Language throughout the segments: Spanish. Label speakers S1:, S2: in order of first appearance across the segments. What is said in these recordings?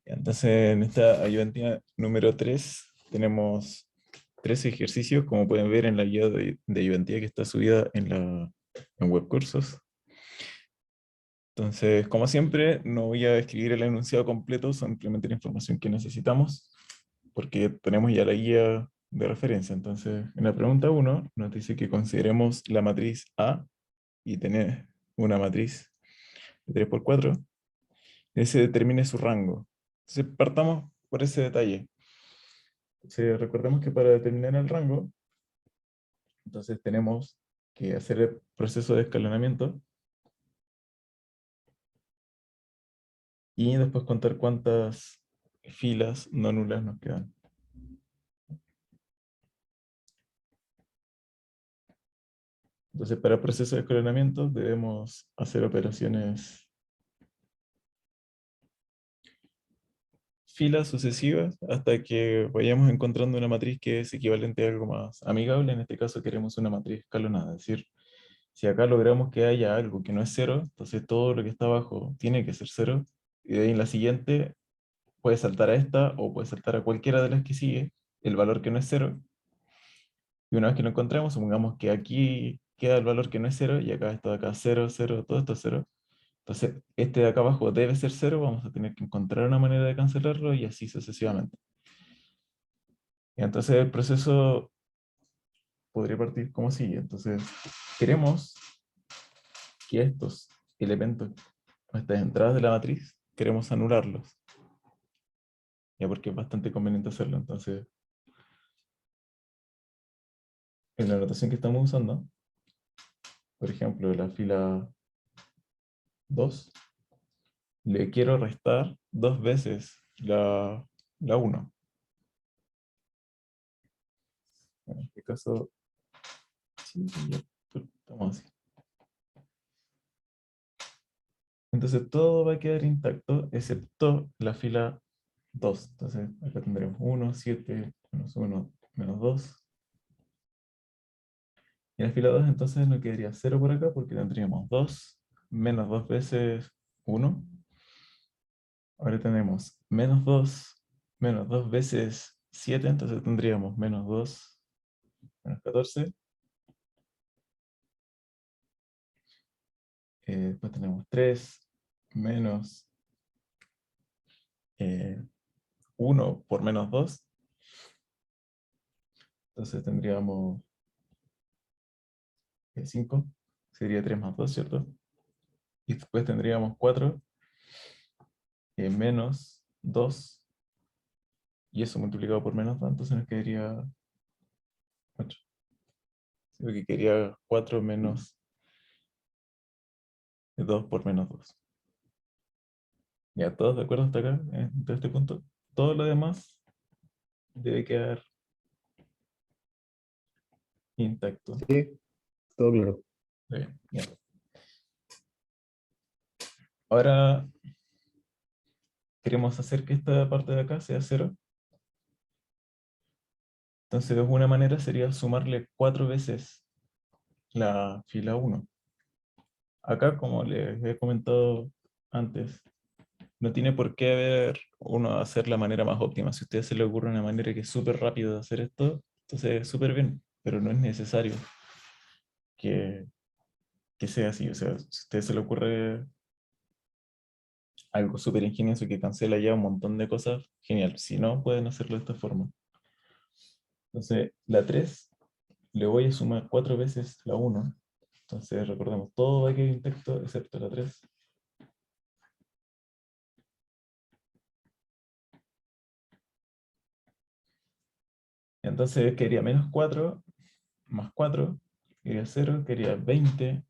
S1: Entonces, en esta ayudantía número 3 tenemos 3 ejercicios, como pueden ver en la guía de ayudantía que está subida en webcursos. Entonces, como siempre, no voy a escribir el enunciado completo, simplemente la información que necesitamos, porque tenemos ya la guía de referencia. Entonces, en la pregunta 1 nos dice que consideremos la matriz A y tener una matriz de 3 por 4, y se determine su rango. Entonces, partamos por ese detalle. Entonces, recordemos que para determinar el rango, entonces tenemos que hacer el proceso de escalonamiento y después contar cuántas filas no nulas nos quedan. Entonces, para el proceso de escalonamiento debemos hacer operaciones filas sucesivas hasta que vayamos encontrando una matriz que es equivalente a algo más amigable. En este caso queremos una matriz escalonada, es decir, si acá logramos que haya algo que no es cero, entonces todo lo que está abajo tiene que ser cero, y de ahí en la siguiente puede saltar a esta o puede saltar a cualquiera de las que sigue, el valor que no es cero, y una vez que lo encontremos, supongamos que aquí queda el valor que no es cero, y acá esto de acá cero, cero, todo esto es cero. Entonces, este de acá abajo debe ser cero, vamos a tener que encontrar una manera de cancelarlo y así sucesivamente. Y entonces el proceso podría partir como sigue. Entonces, queremos que estos elementos, estas entradas de la matriz, queremos anularlos. Ya porque es bastante conveniente hacerlo. Entonces, en la notación que estamos usando, por ejemplo, de la fila 2, le quiero restar dos veces la 1. En este caso, sí, ya estamos así. Entonces todo va a quedar intacto, excepto la fila 2. Entonces acá tendremos 1, 7, menos 1, menos 2. Y en la fila 2 entonces nos quedaría 0 por acá porque tendríamos 2 menos 2 veces 1. Ahora tenemos menos 2 veces 7, entonces tendríamos menos 2, menos 14. Después tenemos 3 menos 1 por menos 2. Entonces tendríamos 5. Sería 3 más 2, ¿cierto? Y después tendríamos 4 menos 2. Y eso multiplicado por menos 2, entonces nos quedaría 8. Porque quería 4 menos 2 por menos 2. ¿Ya todos de acuerdo hasta acá? En este punto. Todo lo demás debe quedar intacto.
S2: Sí, todo claro.
S1: Bien, ya. Ahora queremos hacer que esta parte de acá sea 0. Entonces, de alguna manera sería sumarle 4 veces la fila 1. Acá, como les he comentado antes, no tiene por qué haber uno hacer la manera más óptima. Si a usted se le ocurre una manera que es súper rápida de hacer esto, entonces es súper bien, pero no es necesario que, que sea así. O sea, si a usted se le ocurre algo súper ingenioso que cancela ya un montón de cosas, genial. Si no, pueden hacerlo de esta forma. Entonces, la 3 le voy a sumar 4 veces la 1. Entonces, recordemos, todo va a quedar intacto excepto la 3. Entonces, quedaría menos 4 más 4, quería 0, quería 20,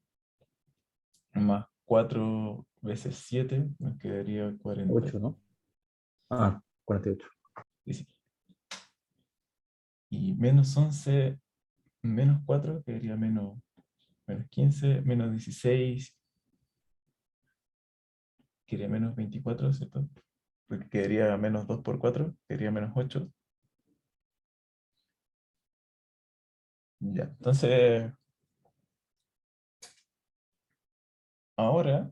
S1: más 4 veces 7, nos quedaría 40.
S2: 8, ¿no? Ah, 48.
S1: Y menos 11, menos 4, quedaría menos 15, menos 16, quedaría menos 24, ¿cierto? Porque quedaría menos 2 por 4, quedaría menos 8. Ya, entonces, ahora,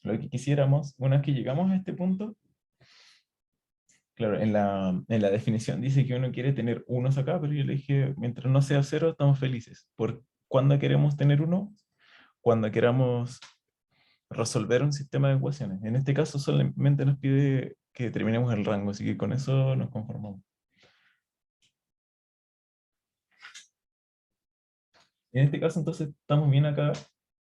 S1: lo que quisiéramos, una vez que llegamos a este punto, Claro, en la definición dice que uno quiere tener unos acá, pero yo le dije, mientras no sea cero, estamos felices. ¿Por cuándo queremos tener uno? Cuando queramos resolver un sistema de ecuaciones. En este caso solamente nos pide que determinemos el rango, así que con eso nos conformamos. En este caso entonces estamos bien acá.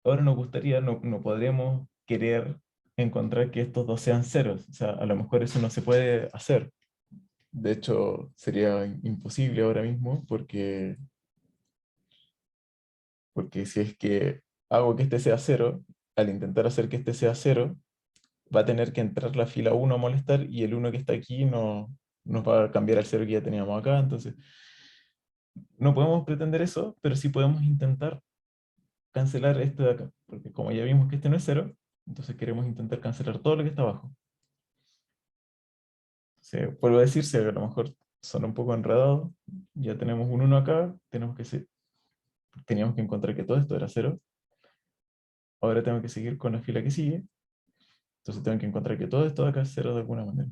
S1: Ahora nos gustaría, no podremos querer encontrar que estos dos sean ceros. O sea, a lo mejor eso no se puede hacer. De hecho, sería imposible ahora mismo porque si es que hago que este sea cero, al intentar hacer que este sea cero, va a tener que entrar la fila uno a molestar y el uno que está aquí no nos va a cambiar al cero que ya teníamos acá. Entonces, no podemos pretender eso, pero sí podemos intentar cancelar este de acá, porque como ya vimos que este no es cero, entonces queremos intentar cancelar todo lo que está abajo. Vuelvo a decirse, a lo mejor son un poco enredados, ya tenemos un uno acá, teníamos que encontrar que todo esto era cero, ahora tengo que seguir con la fila que sigue, entonces tengo que encontrar que todo esto de acá es cero de alguna manera.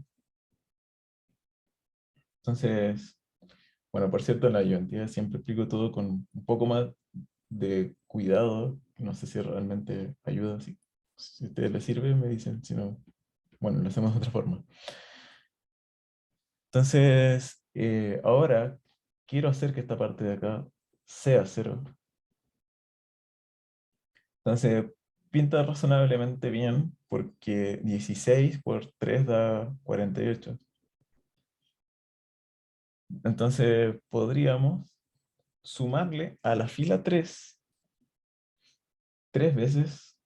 S1: Entonces, bueno, por cierto, en la ayudantía siempre explico todo con un poco más de cuidado, no sé si realmente ayuda, si a ustedes les sirve, me dicen, si no, bueno, lo hacemos de otra forma. Entonces, ahora quiero hacer que esta parte de acá sea cero. Entonces, pinta razonablemente bien porque 16 por 3 da 48. Entonces, podríamos sumarle a la fila tres veces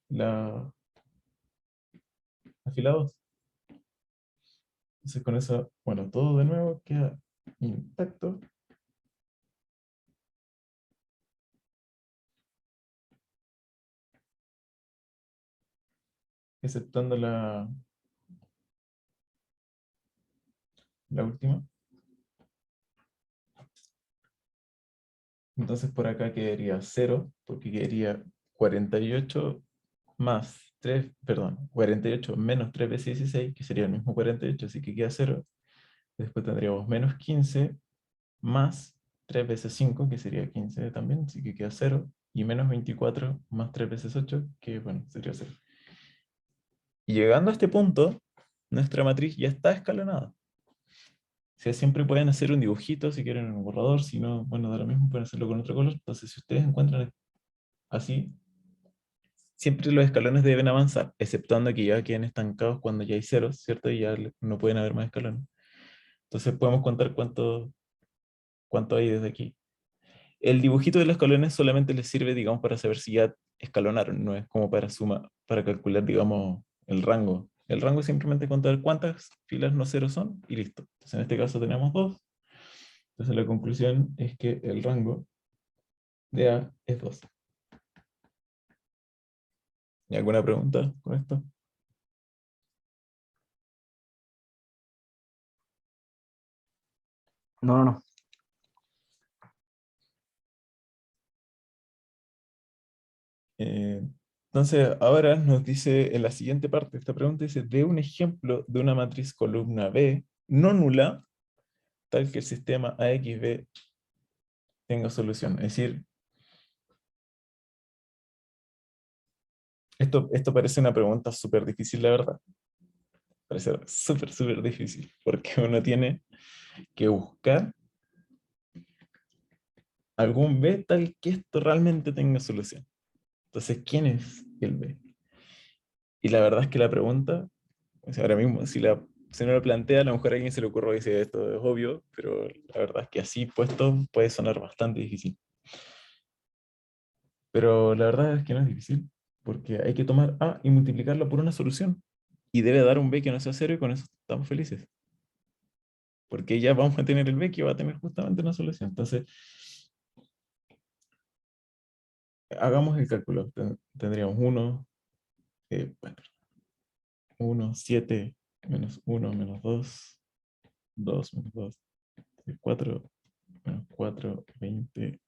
S1: la, la fila 2. Entonces, con eso, bueno, todo de nuevo queda intacto, exceptando la última. Entonces por acá quedaría cero porque quedaría 48 más 3 perdón, 48 menos 3 veces 16 que sería el mismo 48, así que queda cero. Después tendríamos menos 15 más 3 veces 5 que sería 15 también, así que queda cero. Y menos 24 más 3 veces 8 que bueno, sería cero. Y llegando a este punto, nuestra matriz ya está escalonada. O sea, siempre pueden hacer un dibujito si quieren en un borrador, si no, bueno, de lo mismo pueden hacerlo con otro color. Entonces, si ustedes encuentran así, siempre los escalones deben avanzar, exceptuando que ya queden estancados cuando ya hay ceros, ¿cierto? Y ya no pueden haber más escalones. Entonces podemos contar cuánto hay desde aquí. El dibujito de los escalones solamente les sirve, digamos, para saber si ya escalonaron, no es como para suma, para calcular, digamos, el rango. El rango es simplemente contar cuántas filas no ceros son y listo. Entonces en este caso tenemos dos. Entonces la conclusión es que el rango de A es 2. ¿Y alguna pregunta con esto?
S2: No, no, no.
S1: Eh, entonces, ahora nos dice en la siguiente parte de esta pregunta, dice, de un ejemplo de una matriz columna B no nula, tal que el sistema AXB tenga solución. Es decir, esto parece una pregunta súper difícil, la verdad. Parece súper, súper difícil, porque uno tiene que buscar algún B tal que esto realmente tenga solución. Entonces, ¿quién es el B? Y la verdad es que la pregunta, o sea, ahora mismo, si no lo plantea, a lo mejor a alguien se le ocurre y dice esto es obvio, pero la verdad es que así puesto puede sonar bastante difícil. Pero la verdad es que no es difícil, porque hay que tomar A y multiplicarlo por una solución. Y debe dar un B que no sea cero y con eso estamos felices. Porque ya vamos a tener el B que va a tener justamente una solución. Entonces, hagamos el cálculo. Tendríamos 1, bueno, 1, 7, menos 1, menos 2, 2 menos 2, 4, menos 4, 20.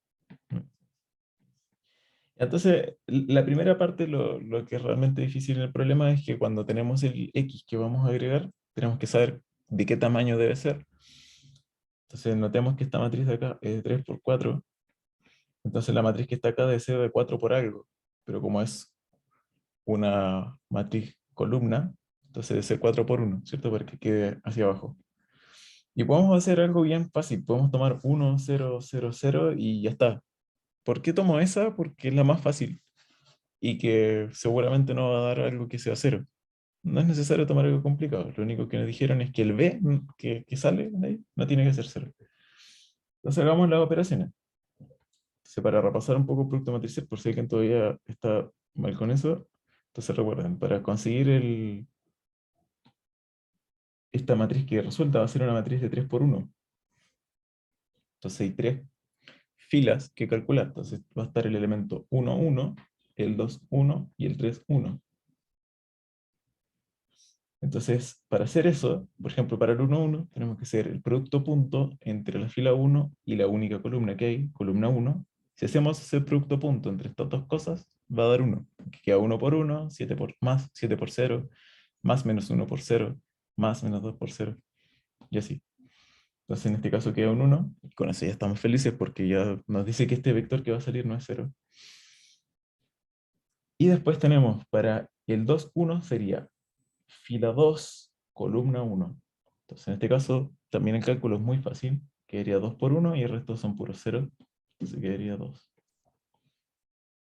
S1: Entonces, la primera parte, lo que es realmente difícil en el problema es que cuando tenemos el x que vamos a agregar, tenemos que saber de qué tamaño debe ser. Entonces notemos que esta matriz de acá es de 3 por 4. Entonces la matriz que está acá debe ser de 4 por algo. Pero como es una matriz columna, entonces debe ser 4 por 1, ¿cierto? Para que quede hacia abajo. Y podemos hacer algo bien fácil. Podemos tomar 1, 0, 0, 0 y ya está. ¿Por qué tomo esa? Porque es la más fácil y que seguramente no va a dar algo que sea cero. No es necesario tomar algo complicado. Lo único que nos dijeron es que el b que sale de ahí no tiene que ser cero. Entonces hagamos las operaciones. Entonces, para repasar un poco el producto matricial, por si alguien todavía está mal con eso, entonces recuerden, para conseguir esta matriz que resulta va a ser una matriz de 3 por 1. Entonces hay tres filas que calcular. Entonces va a estar el elemento 1, 1, el 2, 1 y el 3, 1. Entonces, para hacer eso, por ejemplo, para el 1, 1, tenemos que hacer el producto punto entre la fila 1 y la única columna que hay, columna 1. Si hacemos ese producto punto entre estas dos cosas, va a dar 1. Que queda 1 por 1, 7 por más, 7 por 0, más menos 1 por 0, más menos 2 por 0, y así. Entonces, en este caso queda un 1, y con eso ya estamos felices porque ya nos dice que este vector que va a salir no es 0. Y después tenemos para el 2, 1 sería fila 2, columna 1. Entonces, en este caso, también el cálculo es muy fácil. Quedaría 2 por 1 y el resto son puros 0. Entonces quedaría 2.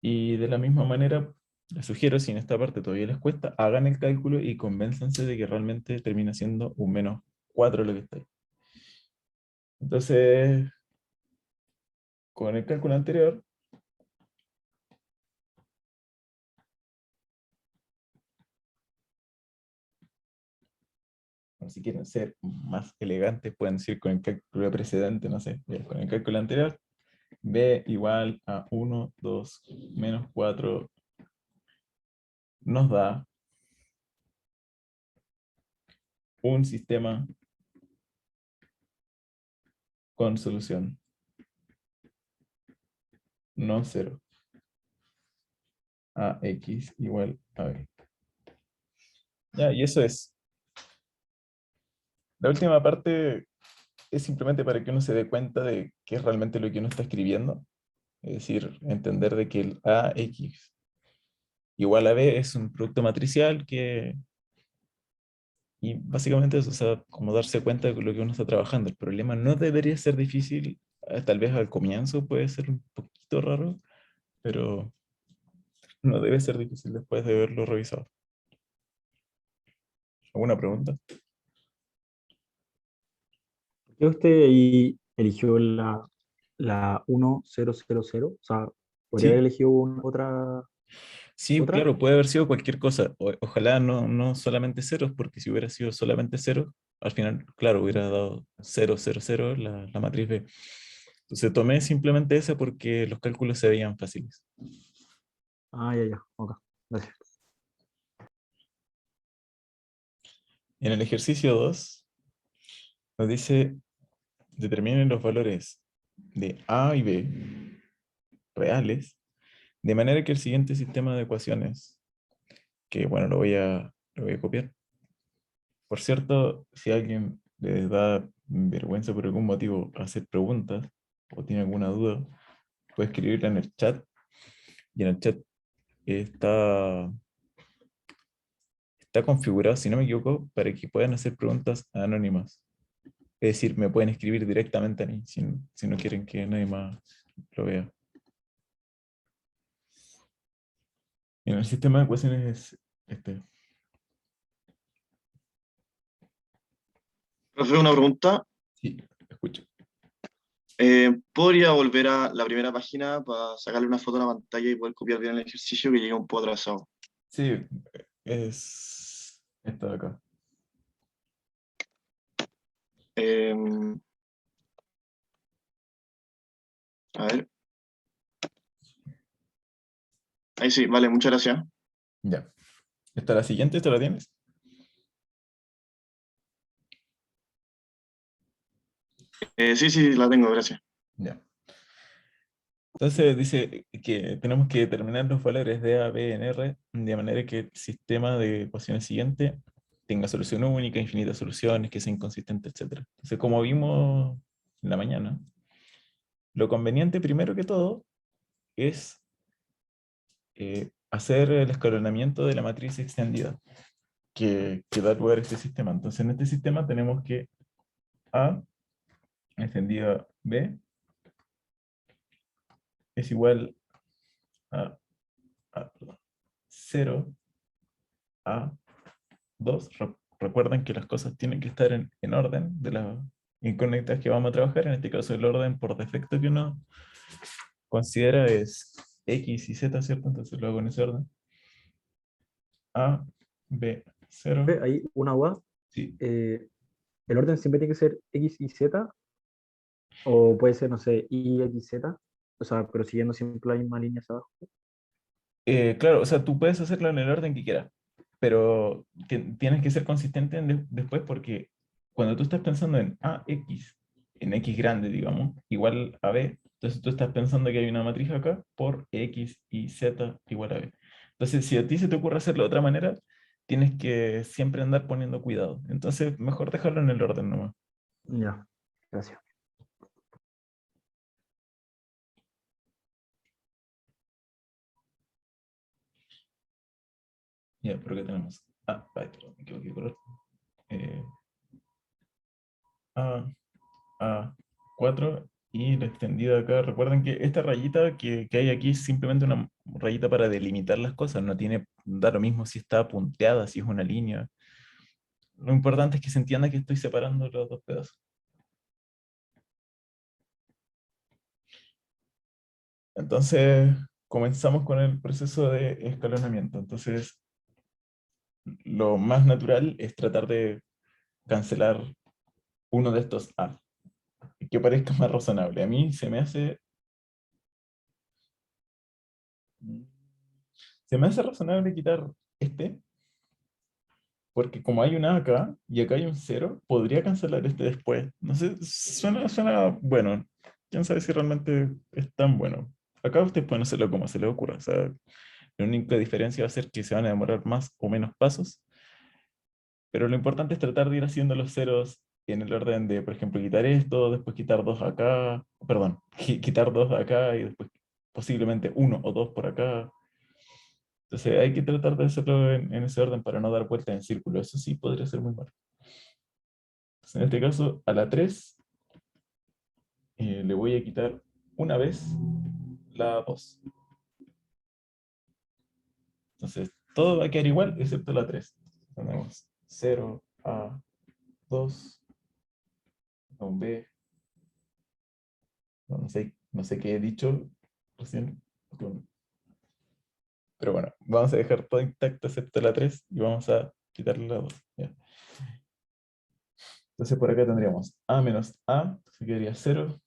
S1: Y de la misma manera, les sugiero, si en esta parte todavía les cuesta, hagan el cálculo y convénzanse de que realmente termina siendo un menos 4 lo que está ahí. Entonces, con el cálculo anterior, o si quieren ser más elegantes, pueden decir con el cálculo precedente, no sé, con el cálculo anterior, b igual a 1, 2, menos 4 nos da un sistema con solución no cero a x igual a b. Ya, y eso es. La última parte es simplemente para que uno se dé cuenta de qué es realmente lo que uno está escribiendo. Es decir, entender de que el ax igual a b es un producto matricial que... Y básicamente eso, o sea, como darse cuenta de lo que uno está trabajando. El problema no debería ser difícil, tal vez al comienzo puede ser un poquito raro, pero no debe ser difícil después de haberlo revisado. ¿Alguna pregunta?
S2: ¿Por qué usted ahí eligió la 1000? O sea, podría haber
S1: Sí,
S2: elegido otra.
S1: sí,
S2: ¿Otra?
S1: claro, puede haber sido cualquier cosa. Ojalá no solamente ceros, porque si hubiera sido solamente cero, al final, claro, hubiera dado 0, 0, 0 la matriz B. Entonces tomé simplemente esa porque los cálculos se veían fáciles.
S2: Ah, ya, ya. Ok. Gracias.
S1: En el ejercicio 2 nos dice, determinen los valores de A y B reales, de manera que el siguiente sistema de ecuaciones, que bueno, lo voy a copiar. Por cierto, si a alguien les da vergüenza por algún motivo hacer preguntas o tiene alguna duda, puede escribirla en el chat. Y en el chat está, está configurado, si no me equivoco, para que puedan hacer preguntas anónimas. Es decir, me pueden escribir directamente a mí si no quieren que nadie más lo vea. En el sistema de ecuaciones es este.
S3: Profe, una pregunta.
S1: Sí, escucho.
S3: ¿Podría volver a la primera página para sacarle una foto a la pantalla y poder copiar bien el ejercicio que llegué un poco atrasado?
S1: Sí, es esto de acá.
S3: Eh, a ver, ahí sí, vale, muchas gracias.
S1: Ya. ¿Esta la siguiente? ¿Esta la tienes?
S3: Sí, sí, la tengo, gracias.
S1: Ya. Entonces dice que tenemos que determinar los valores de A, B en R de manera que el sistema de ecuaciones siguiente tenga solución única, infinitas soluciones, que sea inconsistente, etc. Entonces, como vimos en la mañana, lo conveniente primero que todo es hacer el escalonamiento de la matriz extendida que da lugar a este sistema. Entonces, en este sistema tenemos que A extendida B es igual a 0 a 2. Recuerden que las cosas tienen que estar en orden de las incógnitas que vamos a trabajar. En este caso, el orden por defecto que uno considera es X y Z, ¿cierto? Entonces lo hago en ese orden. A, B, 0.
S2: Hay una duda.
S1: Sí.
S2: ¿El orden siempre tiene que ser X y Z? ¿O puede ser, no sé, Y, X, Z? O sea, pero siguiendo siempre la misma línea hacia abajo.
S1: Claro, o sea, tú puedes hacerlo en el orden que quieras, pero tienes que ser consistente después porque cuando tú estás pensando en AX, en X grande, digamos, igual a B, entonces tú estás pensando que hay una matriz acá por X y Z igual a B. Entonces, si a ti se te ocurre hacerlo de otra manera, tienes que siempre andar poniendo cuidado. Entonces, mejor dejarlo en el orden nomás.
S2: Ya, gracias.
S1: Ya, por acá tenemos ay, perdón, me equivoqué de color. Eh, A, A4 y la extendida acá. Recuerden que esta rayita que hay aquí es simplemente una rayita para delimitar las cosas. No tiene, da lo mismo si está punteada, si es una línea. Lo importante es que se entienda que estoy separando los dos pedazos. Entonces, comenzamos con el proceso de escalonamiento. Entonces, lo más natural es tratar de cancelar uno de estos A, que parezca más razonable. A mí se me hace razonable quitar este, porque como hay un A acá y acá hay un cero, podría cancelar este después. No sé, suena bueno. Quién sabe si realmente es tan bueno. Acá ustedes pueden hacerlo como se les ocurra. O sea, la única diferencia va a ser que se van a demorar más o menos pasos, pero lo importante es tratar de ir haciendo los ceros en el orden de, por ejemplo, quitar esto, después quitar dos acá, perdón, quitar dos acá y después posiblemente uno o dos por acá. Entonces hay que tratar de hacerlo en ese orden para no dar vuelta en círculo. Eso sí podría ser muy malo. Entonces, en este caso, a la 3 le voy a quitar una vez la 2. Entonces, todo va a quedar igual excepto la 3. Tenemos 0 a 2, un B, no sé qué he dicho recién, pero bueno, vamos a dejar todo intacto excepto la 3 y vamos a quitarle la 2. ¿Ya? Entonces por acá tendríamos A menos A, entonces quedaría 0,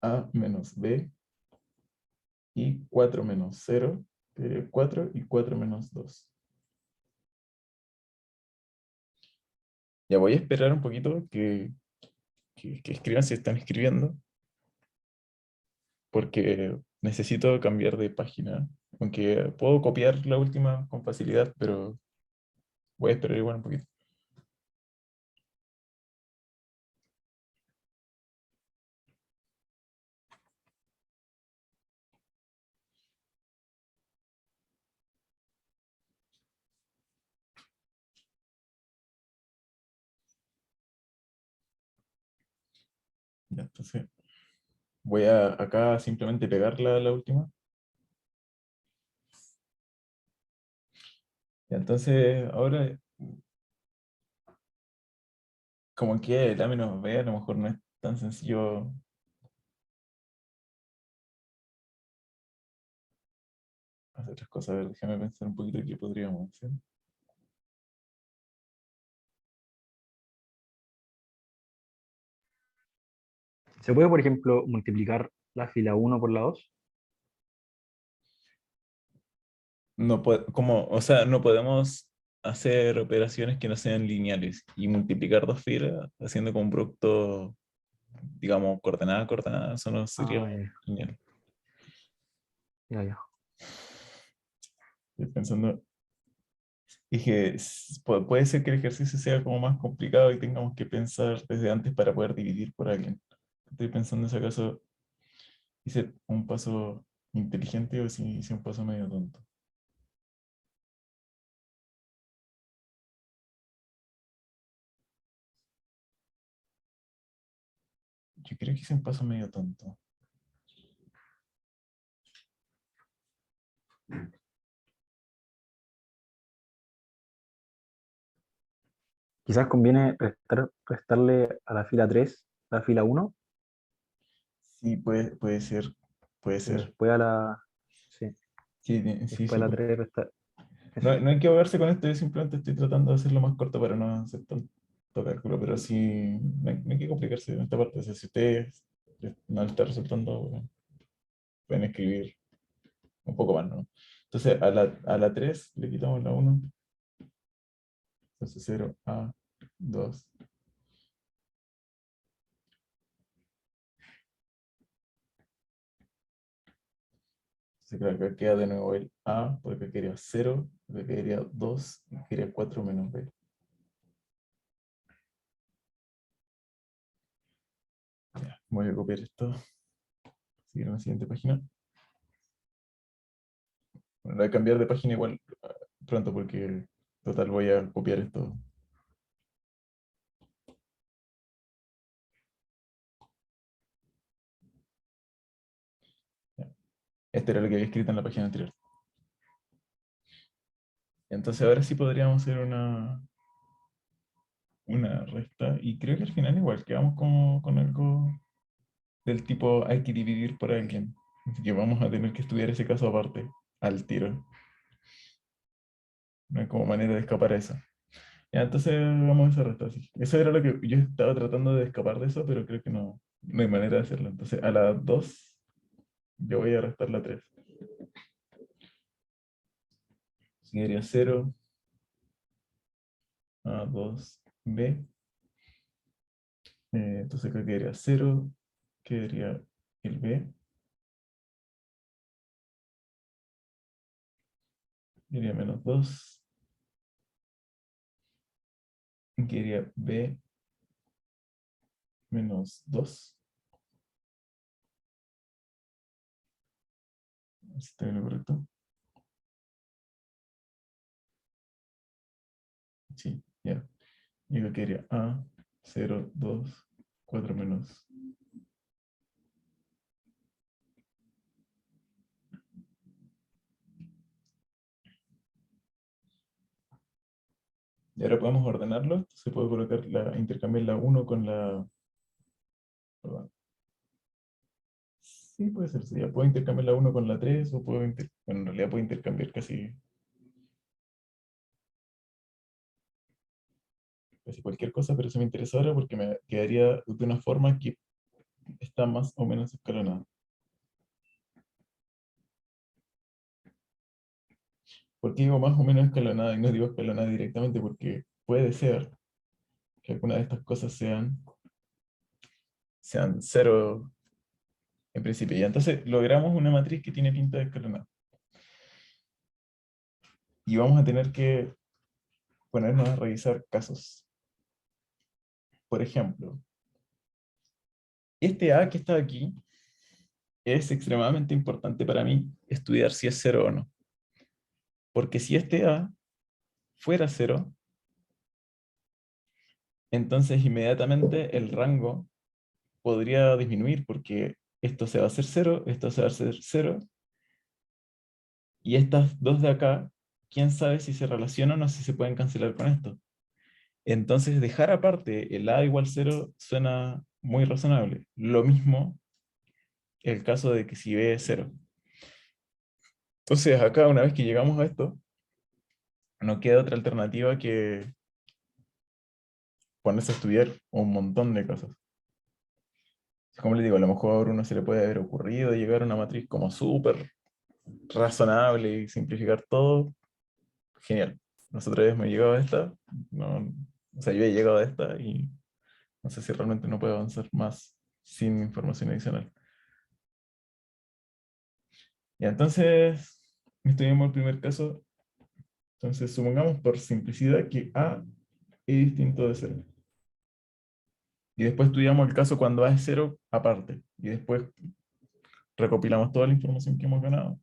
S1: A menos B, y 4 menos 0, quedaría 4, y 4 menos 2. Ya voy a esperar un poquito que escriban si están escribiendo, porque necesito cambiar de página. Aunque puedo copiar la última con facilidad, pero voy a esperar igual un poquito. Ya, entonces voy a acá simplemente pegar la última. Ya, entonces ahora, como que el A menos B a lo mejor no es tan sencillo hacer otras cosas. A ver, déjame pensar un poquito qué podríamos hacer.
S2: ¿Se puede, por ejemplo, multiplicar la fila 1 por la 2?
S1: No como, o sea, no podemos hacer operaciones que no sean lineales y multiplicar dos filas haciendo como un producto, digamos, coordenada a coordenada, eso no sería
S2: Ah, ya,
S1: lineal.
S2: ya, ya.
S1: Estoy pensando Dije, puede ser que el ejercicio sea como más complicado y tengamos que pensar desde antes para poder dividir por alguien. Estoy pensando si acaso hice un paso inteligente o si hice un paso medio tonto. Yo creo que hice un paso medio tonto.
S2: Quizás conviene restarle a la fila 3 la fila 1
S1: Sí, puede ser. Puede
S2: y
S1: ser.
S2: después a la, sí,
S1: Sí, sí,
S2: después
S1: sí.
S2: a la 3 restar
S1: No,
S2: eso.
S1: no hay que ahogarse con esto, yo simplemente estoy tratando de hacerlo más corto para no hacer tanto cálculo, pero sí, no hay que complicarse en esta parte. O sea, si ustedes no les está resultando, bueno, pueden escribir un poco más, ¿no? Entonces, a la 3 le quitamos la 1, entonces 0 a 2. Entonces, claro, acá queda de nuevo el a, porque quería 0, porque quería 2, y quería 4 menos b. Ya, voy a copiar esto, seguir en la siguiente página. Bueno, voy a cambiar de página igual pronto, porque total voy a copiar esto. Ya. Este era lo que había escrito en la página anterior. Entonces ahora sí podríamos hacer una resta. Y creo que al final igual quedamos como con algo del tipo hay que dividir por alguien. Así que vamos a tener que estudiar ese caso aparte, al tiro. No hay como manera de escapar a eso. Ya, entonces vamos a esa resta, sí. Eso era lo que yo estaba tratando de escapar de eso, pero creo que no hay manera de hacerlo. Entonces a la 2 yo voy a restar la 3. Sería 0 a 2b. Entonces acá quedaría 0, quedaría el b, quedaría menos 2, quedaría b menos 2. Si está bien lo correcto. Sí, ya. Y acá quedaría a 0, 2, 4 menos. Y ahora podemos ordenarlo. Se puede colocar intercambiar la 1 con la. Perdón. Sí, puede ser. Sí, ya puedo intercambiar la 1 con la 3 o puedo bueno, en realidad puedo intercambiar casi cualquier cosa, pero eso me interesa ahora porque me quedaría de una forma que está más o menos escalonada. ¿Por qué digo más o menos escalonada y no digo escalonada directamente? Porque puede ser que alguna de estas cosas sean cero en principio. Y entonces logramos una matriz que tiene pinta de escalonada. Y vamos a tener que ponernos a revisar casos. Por ejemplo, este A que está aquí es extremadamente importante para mí estudiar si es cero o no. Porque si este A fuera cero, entonces inmediatamente el rango podría disminuir porque esto se va a hacer cero, esto se va a hacer cero, y estas dos de acá, quién sabe si se relacionan o si se pueden cancelar con esto. Entonces dejar aparte el A igual cero suena muy razonable. Lo mismo el caso de que si B es cero. Entonces acá una vez que llegamos a esto, no queda otra alternativa que ponerse a estudiar un montón de cosas. Como les digo, a lo mejor uno se le puede haber ocurrido llegar a una matriz como súper razonable y simplificar todo. Genial. Nosotros hemos llegado a esta, no, o sea, yo he llegado a esta y no sé si realmente no puedo avanzar más sin información adicional. Y entonces, estudiamos el primer caso. Entonces, supongamos por simplicidad que A es distinto de 0. Y después estudiamos el caso cuando A es 0 aparte. Y después recopilamos toda la información que hemos ganado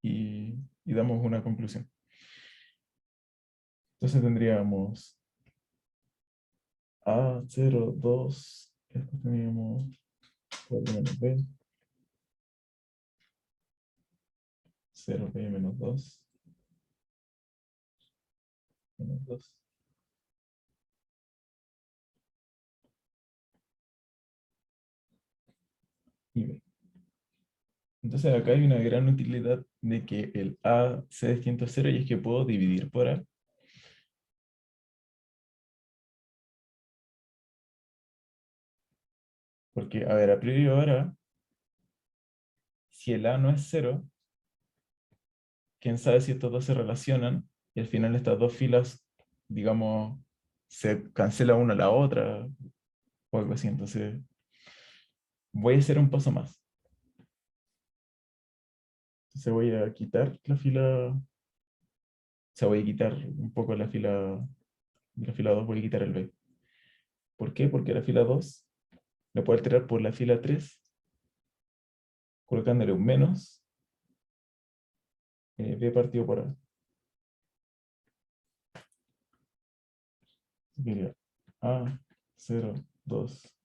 S1: y damos una conclusión. Entonces tendríamos A, 0, 2, después teníamos 4 menos B, 0, B menos 2, menos 2, y B. Entonces acá hay una gran utilidad de que el A sea distinto a 0 y es que puedo dividir por A. Porque, a ver, a priori ahora, si el A no es 0, quién sabe si estos dos se relacionan y al final estas dos filas, digamos, se cancela una a la otra o algo así. Entonces voy a hacer un paso más. Entonces voy a quitar la fila, o sea, voy a quitar un poco de la fila 2 voy a quitar el B. ¿Por qué? Porque la fila 2 la puedo alterar por la fila 3 colocándole un menos B partido por A. Sería A, 0, 2,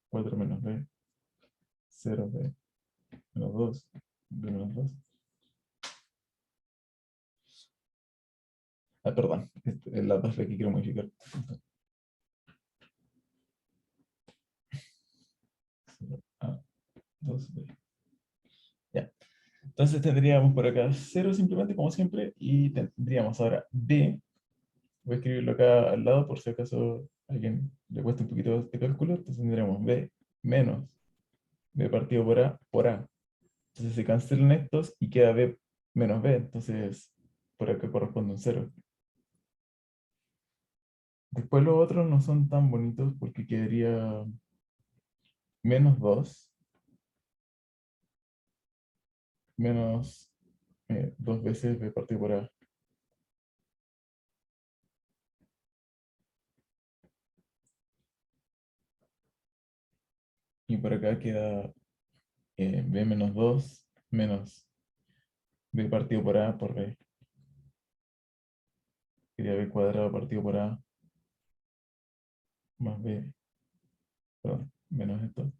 S1: 4 menos B, 0, B, menos 2, B menos 2. Ah, perdón, es la 2 la que quiero modificar. 0A, 2B. Ya. Entonces tendríamos por acá 0 simplemente como siempre y tendríamos ahora B. Voy a escribirlo acá al lado por si acaso a alguien le cuesta un poquito de cálculo. Entonces tendríamos B menos B partido por A. Entonces se cancelan estos y queda B menos B. Entonces por acá corresponde un 0. Después los otros no son tan bonitos porque quedaría menos 2 menos 2 veces B partido por A. Y por acá queda B menos 2 menos B partido por A por B. Sería B cuadrado partido por A más B, perdón, menos esto.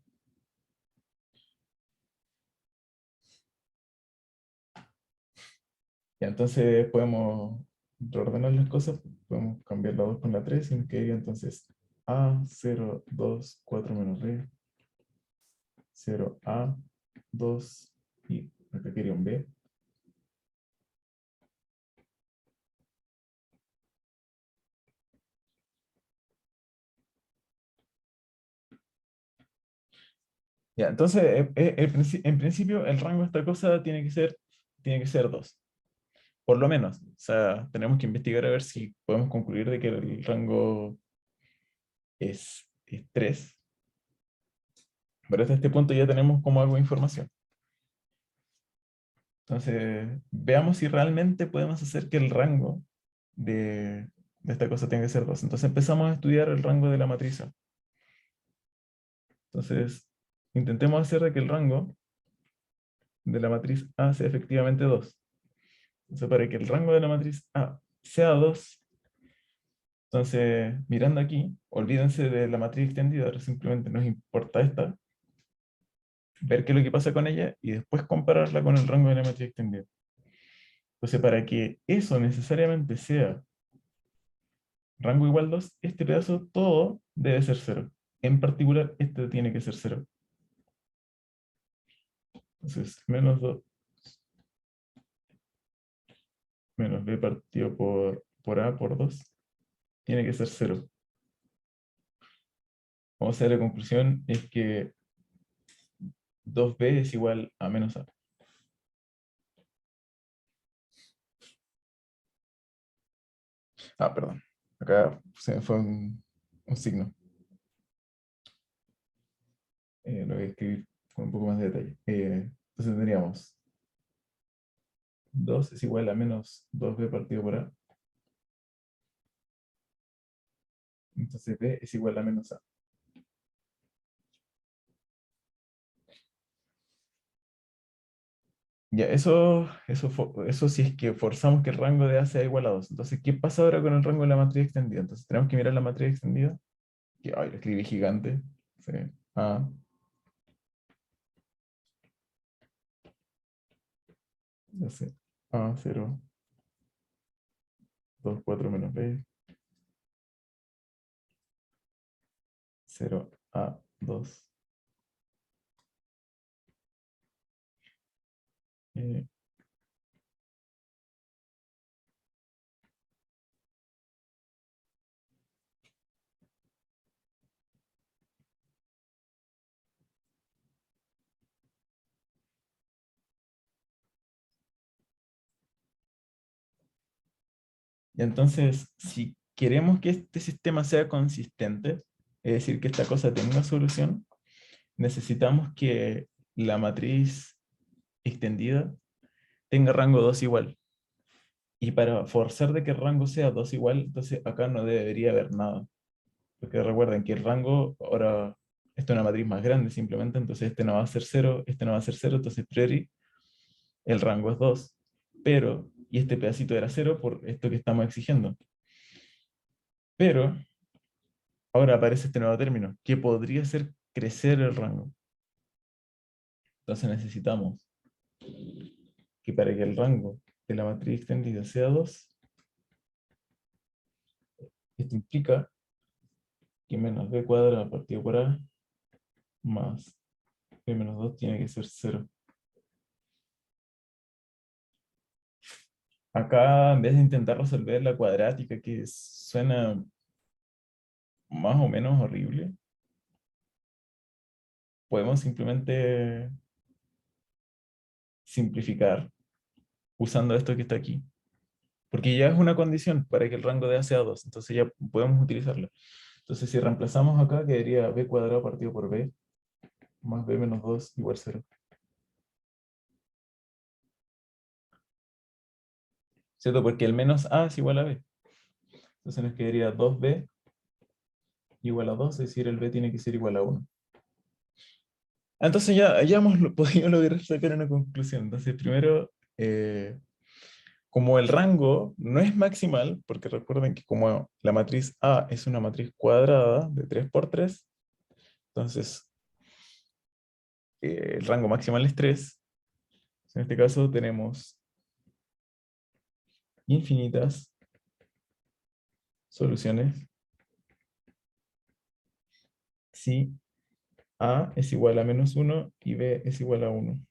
S1: Y entonces podemos reordenar las cosas, podemos cambiar la 2 con la 3 y nos quedaría entonces A, 0, 2, 4 menos B, 0, A, 2 y acá quería un B. Ya, entonces, en principio, el rango de esta cosa tiene que ser 2, por lo menos. O sea, tenemos que investigar a ver si podemos concluir de que el rango es 3. Pero hasta este punto ya tenemos como algo de información. Entonces, veamos si realmente podemos hacer que el rango de esta cosa tenga que ser 2. Entonces empezamos a estudiar el rango de la matriz A. Entonces, intentemos hacer de que el rango de la matriz A sea efectivamente 2. Entonces, para que el rango de la matriz A sea 2, entonces, mirando aquí, olvídense de la matriz extendida, ahora simplemente nos importa esta, ver qué es lo que pasa con ella y después compararla con el rango de la matriz extendida. Entonces, para que eso necesariamente sea rango igual 2, este pedazo todo debe ser 0. En particular, este tiene que ser 0. Entonces, menos 2 menos b partido por a por 2 tiene que ser 0. Vamos a ver, la conclusión es que 2b es igual a menos a. Ah, perdón. Acá se me fue un signo. Lo voy a escribir con un poco más de detalle. Entonces tendríamos 2 es igual a menos 2b partido por a. Entonces b es igual a menos a. Ya, eso si es que forzamos que el rango de A sea igual a 2. Entonces, ¿qué pasa ahora con el rango de la matriz extendida? Entonces, tenemos que mirar la matriz extendida. Que, ay, lo escribí gigante. Sí. A. Ya sé. A, 0, 2, 4 menos B. 0, A, 2. Y entonces, si queremos que este sistema sea consistente, es decir, que esta cosa tenga solución, necesitamos que la matriz extendida tenga rango 2 igual. Y para forzar de que el rango sea 2 igual, entonces acá no debería haber nada. Porque recuerden que el rango, ahora, esto es una matriz más grande simplemente, entonces este no va a ser 0, este no va a ser 0, entonces priori el rango es 2. Pero, y este pedacito era 0 por esto que estamos exigiendo. Pero, ahora aparece este nuevo término, que podría hacer crecer el rango. Entonces necesitamos que para que el rango de la matriz extendida sea 2, esto implica que menos b cuadrado partido por a más b menos 2 tiene que ser 0. Acá, en vez de intentar resolver la cuadrática, que suena más o menos horrible, podemos simplemente simplificar usando esto que está aquí. Porque ya es una condición para que el rango de A sea 2, entonces ya podemos utilizarlo. Entonces si reemplazamos acá, quedaría b cuadrado partido por b más b menos 2 igual 0. ¿Cierto? Porque el menos a es igual a b. Entonces nos quedaría 2b igual a 2, es decir, el b tiene que ser igual a 1. Entonces ya hemos podido lograr sacar una conclusión. Entonces primero, como el rango no es maximal, porque recuerden que como la matriz A es una matriz cuadrada de 3 por 3, entonces el rango maximal es 3. En este caso tenemos infinitas soluciones si A es igual a menos 1 y B es igual a 1.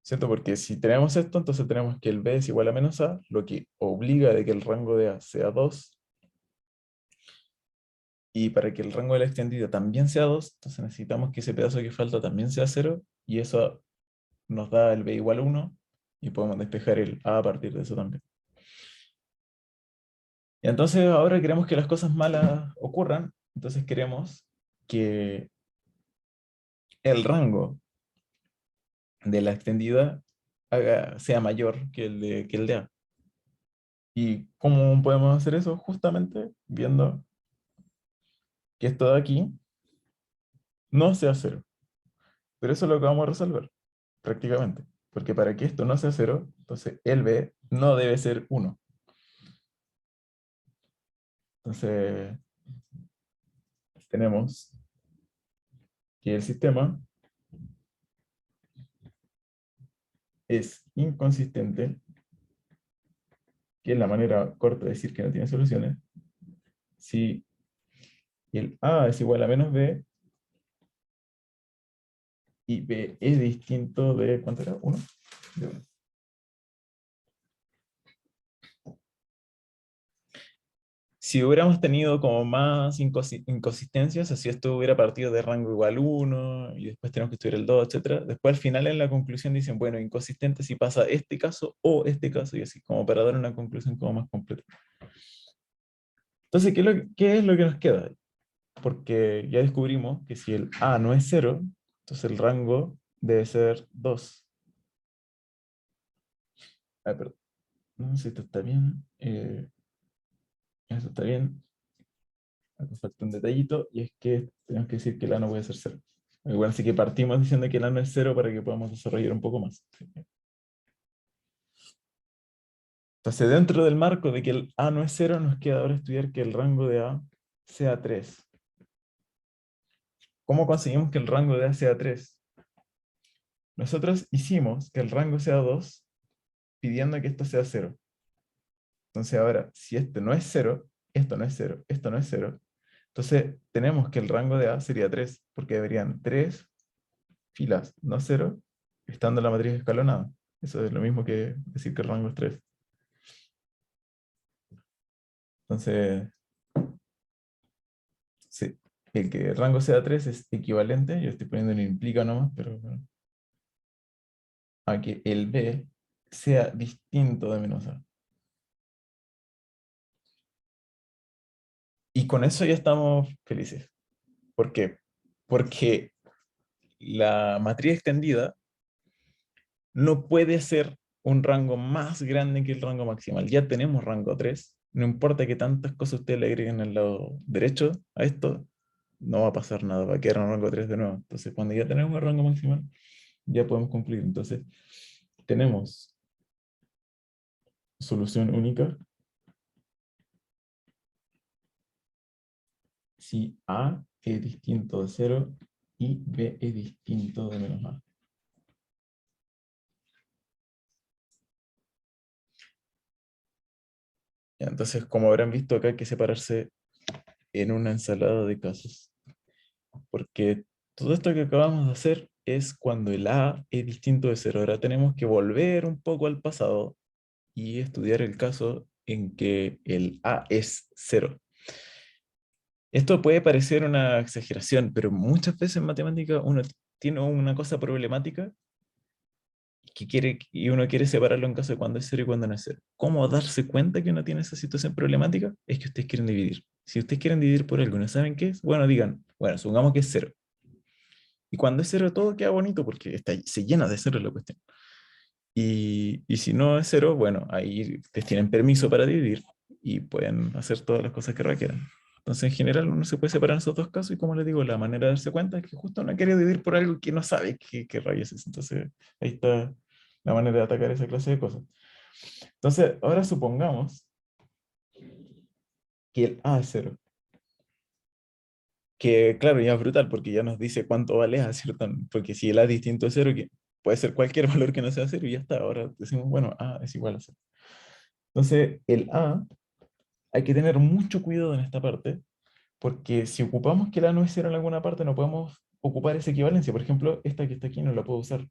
S1: ¿Cierto? Porque si tenemos esto, entonces tenemos que el B es igual a menos A, lo que obliga de que el rango de A sea 2. Y para que el rango de la extendida también sea 2, entonces necesitamos que ese pedazo que falta también sea 0, y eso nos da el B igual a 1, y podemos despejar el A partir de eso también. Y entonces ahora queremos que las cosas malas ocurran, entonces queremos que el rango de la extendida sea mayor que el de A. ¿Y cómo podemos hacer eso? Justamente viendo que esto de aquí no sea 0. Pero eso es lo que vamos a resolver, prácticamente. Porque para que esto no sea 0, entonces el B no debe ser 1. Entonces tenemos que el sistema es inconsistente, que es la manera corta de decir que no tiene soluciones, si el A es igual a menos B y B es distinto de, ¿cuánto era? 1. De 1. Si hubiéramos tenido como más inconsistencias, así esto hubiera partido de rango igual 1, y después tenemos que estudiar el 2, etc. Después al final en la conclusión dicen, bueno, inconsistente si pasa este caso o este caso, y así, como para dar una conclusión como más completa. Entonces, ¿qué es lo que nos queda? Porque ya descubrimos que si el A no es 0, Entonces el rango debe ser 2. Ah, perdón. No sé si esto está bien. Esto está bien. Acá falta un detallito, y es que tenemos que decir que el A no puede ser 0. Igual así que partimos diciendo que el A no es 0 para que podamos desarrollar un poco más. Entonces, dentro del marco de que el A no es 0, nos queda ahora estudiar que el rango de A sea 3. ¿Cómo conseguimos que el rango de A sea 3? Nosotros hicimos que el rango sea 2 pidiendo que esto sea 0. Entonces ahora, si esto no es 0, esto no es 0, esto no es 0, entonces tenemos que el rango de A sería 3, porque deberían 3 filas, no 0, estando la matriz escalonada. Eso es lo mismo que decir que el rango es 3. Entonces, sí, el que el rango sea 3 es equivalente, yo estoy poniendo un implica nomás, pero bueno, a que el B sea distinto de menos A. Y con eso ya estamos felices. ¿Por qué? Porque la matriz extendida no puede ser un rango más grande que el rango maximal. Ya tenemos rango 3. No importa que tantas cosas ustedes le agreguen al lado derecho a esto, no va a pasar nada, va a quedar en rango 3 de nuevo. Entonces, cuando ya tenemos el rango maximal, ya podemos concluir. Entonces, tenemos solución única si A es distinto de 0 y B es distinto de menos A. Ya, entonces, como habrán visto acá, hay que separarse en una ensalada de casos. Porque todo esto que acabamos de hacer es cuando el A es distinto de 0. Ahora tenemos que volver un poco al pasado y estudiar el caso en que el A es 0. Esto puede parecer una exageración, pero muchas veces en matemática uno tiene una cosa problemática y uno quiere separarlo en caso de cuando es 0 y cuando no es 0. ¿Cómo darse cuenta que uno tiene esa situación problemática? Es que ustedes quieren dividir. Si ustedes quieren dividir por algo y no saben qué es, bueno, digan, bueno, supongamos que es 0. Y cuando es 0 todo queda bonito porque se llena de 0 la cuestión. Y si no es 0, bueno, ahí ustedes tienen permiso para dividir y pueden hacer todas las cosas que requieran. Entonces, en general, uno se puede separar en esos dos casos y, como les digo, la manera de darse cuenta es que justo uno quiere dividir por algo que no sabe qué rayos es. Entonces, ahí está la manera de atacar esa clase de cosas. Entonces, ahora supongamos que el A es 0. Que claro, ya es brutal porque ya nos dice cuánto vale A, ¿cierto? Porque si el A es distinto a 0, que puede ser cualquier valor que no sea 0 y ya está. Ahora decimos, bueno, A es igual a 0. Entonces, el A, hay que tener mucho cuidado en esta parte, porque si ocupamos que el A no es 0 en alguna parte, no podemos ocupar esa equivalencia. Por ejemplo, esta que está aquí no la puedo usar.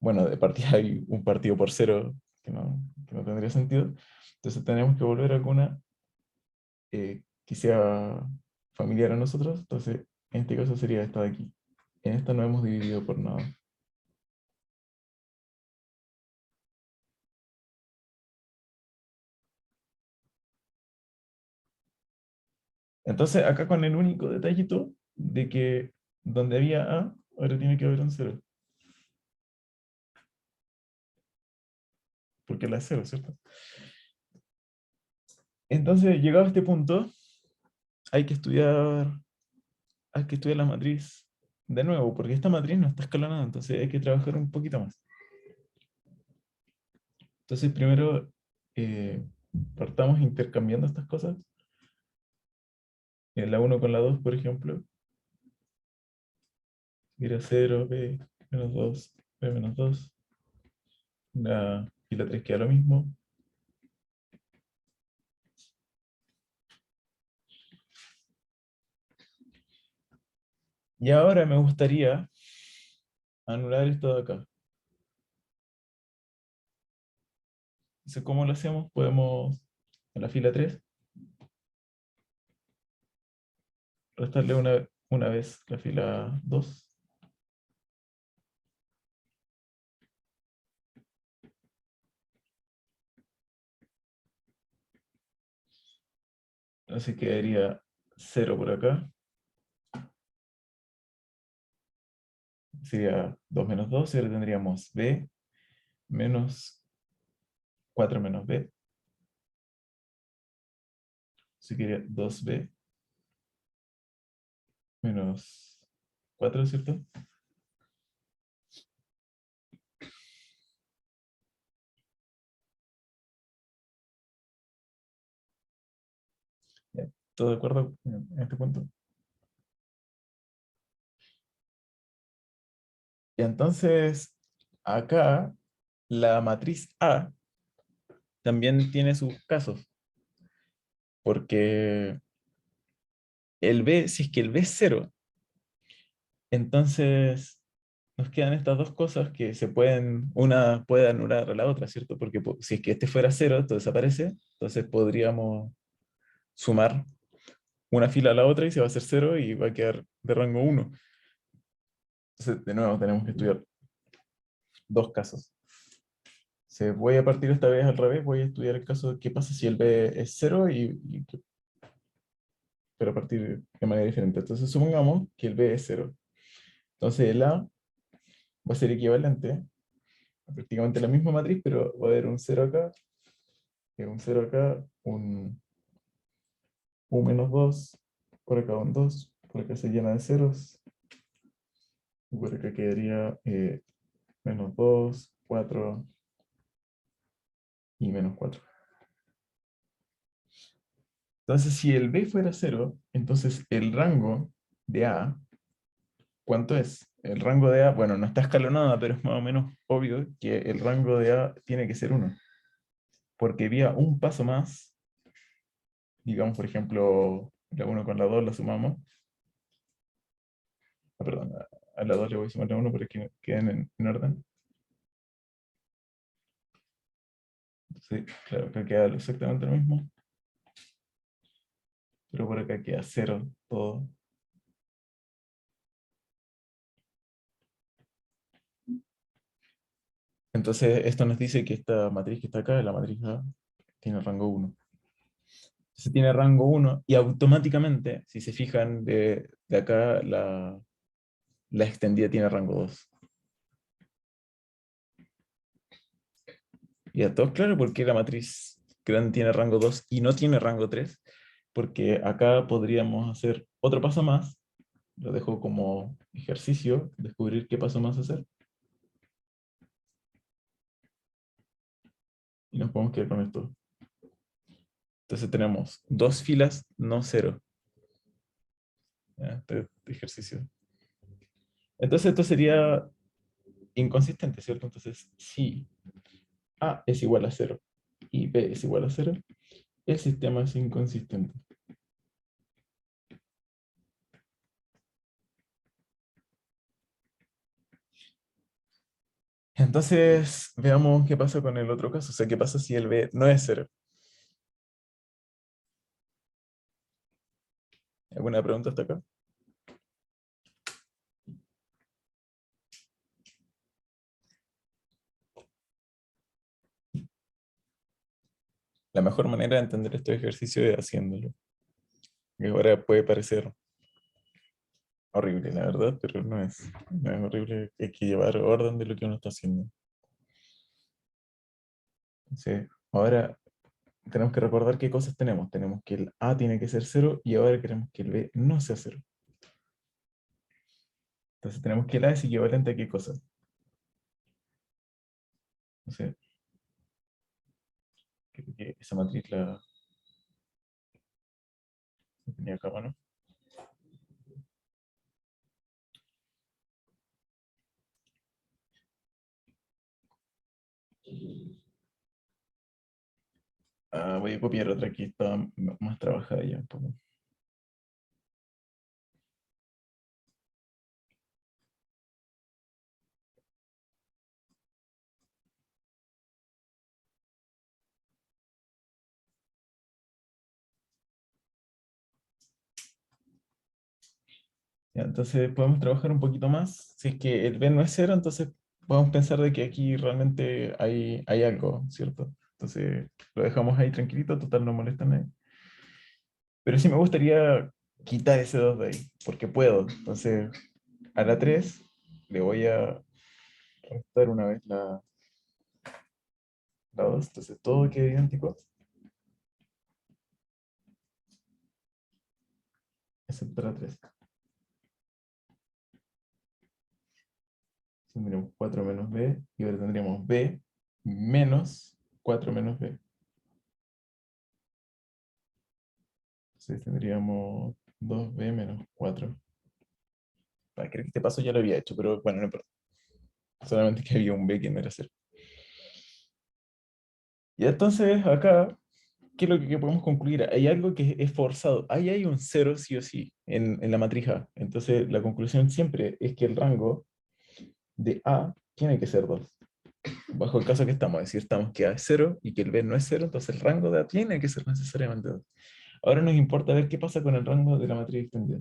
S1: Bueno, de partida hay un partido por 0 que no tendría sentido. Entonces tenemos que volver a alguna que sea familiar a nosotros. Entonces, en este caso sería esta de aquí. En esta no hemos dividido por nada. Entonces, acá con el único detallito de que donde había A, ahora tiene que haber un 0. Porque la es 0, ¿cierto? Entonces, llegado a este punto, hay que estudiar, hay que estudiar la matriz de nuevo, porque esta matriz no está escalonada, entonces hay que trabajar un poquito más. Entonces, primero, partamos intercambiando estas cosas. La uno con la 2, por ejemplo, era 0, b menos 2, b menos 2. Y la 3 queda lo mismo. Y ahora me gustaría anular esto de acá. Entonces, ¿cómo lo hacemos? Podemos, en la fila 3 restarle una vez la fila 2. Así quedaría 0 por acá. sería 2 menos 2, y ahora tendríamos B menos 4 menos B. Así que sería 2B menos 4, ¿cierto? Ya, ¿todo de acuerdo en este punto? Y entonces, acá, la matriz A también tiene sus casos, porque el B, si es que el B es 0, entonces nos quedan estas dos cosas que se pueden, una puede anular a la otra, ¿cierto? Porque si es que este fuera 0, esto desaparece, entonces podríamos sumar una fila a la otra y se va a hacer 0 y va a quedar de rango 1. Entonces, de nuevo, tenemos que estudiar dos casos. Voy a partir esta vez al revés, voy a estudiar el caso de qué pasa si el B es 0 pero a partir de manera diferente. Entonces supongamos que el B es 0. Entonces el A va a ser equivalente a prácticamente la misma matriz, pero va a haber un 0 acá, y un 0 acá, un U menos 2, por acá un 2, por acá se llena de ceros, y por acá quedaría menos 2, 4 y menos 4. Entonces, si el B fuera 0, entonces el rango de A, ¿cuánto es? El rango de A, bueno, no está escalonada, pero es más o menos obvio que el rango de A tiene que ser 1. Porque vía un paso más, digamos, por ejemplo, la 1 con la 2 la sumamos. Perdón, a la 2 le voy a sumar la 1 para que queden en orden. Sí, claro, acá queda exactamente lo mismo. Pero por acá queda 0 todo. Entonces, esto nos dice que esta matriz que está acá, la matriz A, tiene rango 1. Entonces tiene rango 1 y automáticamente, si se fijan de acá, la extendida tiene rango 2. Y a todos claro por qué la matriz grande tiene rango 2 y no tiene rango 3, porque acá podríamos hacer otro paso más, lo dejo como ejercicio, descubrir qué paso más hacer, y nos podemos quedar con esto. Entonces tenemos dos filas, no 0. Este ejercicio. Entonces esto sería inconsistente, ¿cierto? Entonces, si A es igual a 0 y B es igual a 0, el sistema es inconsistente. Entonces, veamos qué pasa con el otro caso. O sea, qué pasa si el B no es 0. ¿Alguna pregunta hasta acá? La mejor manera de entender este ejercicio es haciéndolo. Que ahora puede parecer horrible, la verdad, pero no es horrible. Hay que llevar orden de lo que uno está haciendo. Entonces, ahora tenemos que recordar qué cosas tenemos. Tenemos que el A tiene que ser 0 y ahora queremos que el B no sea 0. Entonces tenemos que el A es equivalente a qué cosa. Entonces, creo que esa matriz la tenía acá, ¿no? Voy a copiar otra que está más trabajada ya un poco. Ya, entonces podemos trabajar un poquito más. Si es que el B no es 0, entonces podemos pensar de que aquí realmente hay algo, ¿cierto? Entonces lo dejamos ahí tranquilito, total no molesta a nadie. Pero sí me gustaría quitar ese 2 de ahí, porque puedo. Entonces, a la 3 le voy a restar una vez la 2, entonces todo queda idéntico, excepto la 3. Tendríamos 4 menos b, y ahora tendríamos b menos 4 menos b. Entonces tendríamos 2b menos 4. Creo que este paso ya lo había hecho, pero bueno, no importa. Solamente que había un b que no era 0. Y entonces acá, ¿qué es lo que podemos concluir? Hay algo que es forzado. Ahí hay un 0 sí o sí en la matriz A. Entonces la conclusión siempre es que el rango de A tiene que ser 2. Bajo el caso que estamos, es decir, estamos que A es 0 y que el B no es 0, entonces el rango de A tiene que ser necesariamente 2. Ahora nos importa ver qué pasa con el rango de la matriz extendida.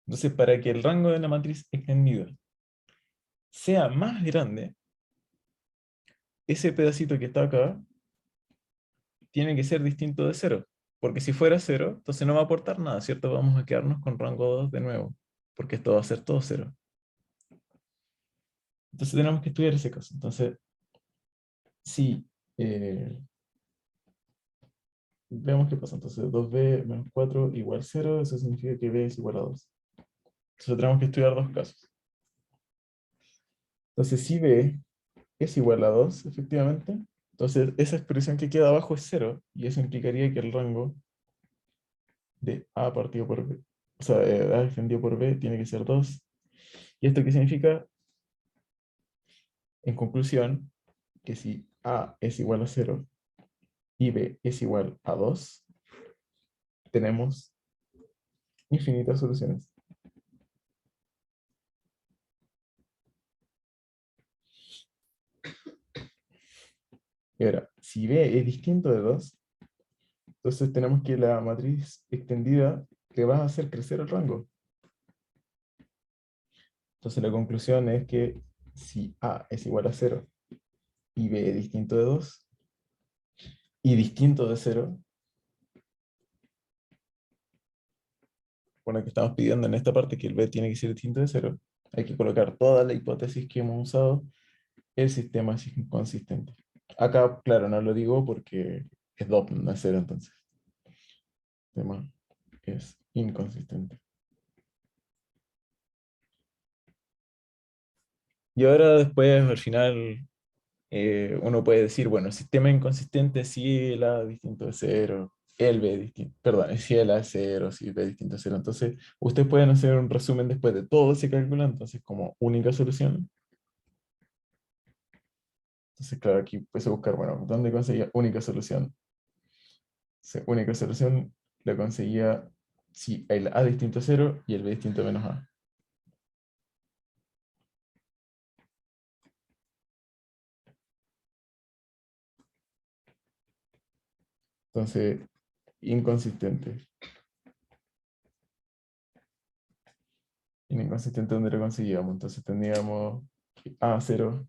S1: Entonces, para que el rango de la matriz extendida sea más grande, ese pedacito que está acá tiene que ser distinto de 0. Porque si fuera 0, entonces no va a aportar nada, ¿cierto? Vamos a quedarnos con rango 2 de nuevo, porque esto va a ser todo 0. Entonces tenemos que estudiar ese caso. Entonces, si veamos qué pasa. Entonces 2b menos 4 igual 0, eso significa que b es igual a 2. Entonces tenemos que estudiar dos casos. Entonces si b es igual a 2, efectivamente, entonces esa expresión que queda abajo es 0, y eso implicaría que el rango de a partido por b, o sea, a extendido por b tiene que ser 2. ¿Y esto qué significa? En conclusión, que si a es igual a 0 y b es igual a 2, tenemos infinitas soluciones. Y ahora, si b es distinto de 2, entonces tenemos que la matriz extendida le va a hacer crecer el rango. Entonces la conclusión es que si a es igual a 0 y b es distinto de 2 y distinto de 0, bueno, que estamos pidiendo en esta parte que el b tiene que ser distinto de 0, hay que colocar toda la hipótesis que hemos usado, el sistema es inconsistente. Acá, claro, no lo digo porque es 2, no es 0, entonces. El sistema es inconsistente. Y ahora después, al final, uno puede decir, bueno, el sistema inconsistente si el A es distinto de 0, el B es distinto, perdón, si el A es 0, si el B es distinto de 0. Entonces, ustedes pueden hacer un resumen después de todo ese cálculo, entonces como única solución. Entonces, claro, aquí puedes buscar, bueno, ¿dónde conseguía única solución? Única solución la conseguía si el A es distinto a 0 y el B es distinto a menos A. Entonces, inconsistente. Inconsistente, ¿dónde lo conseguíamos? Entonces tendríamos A 0,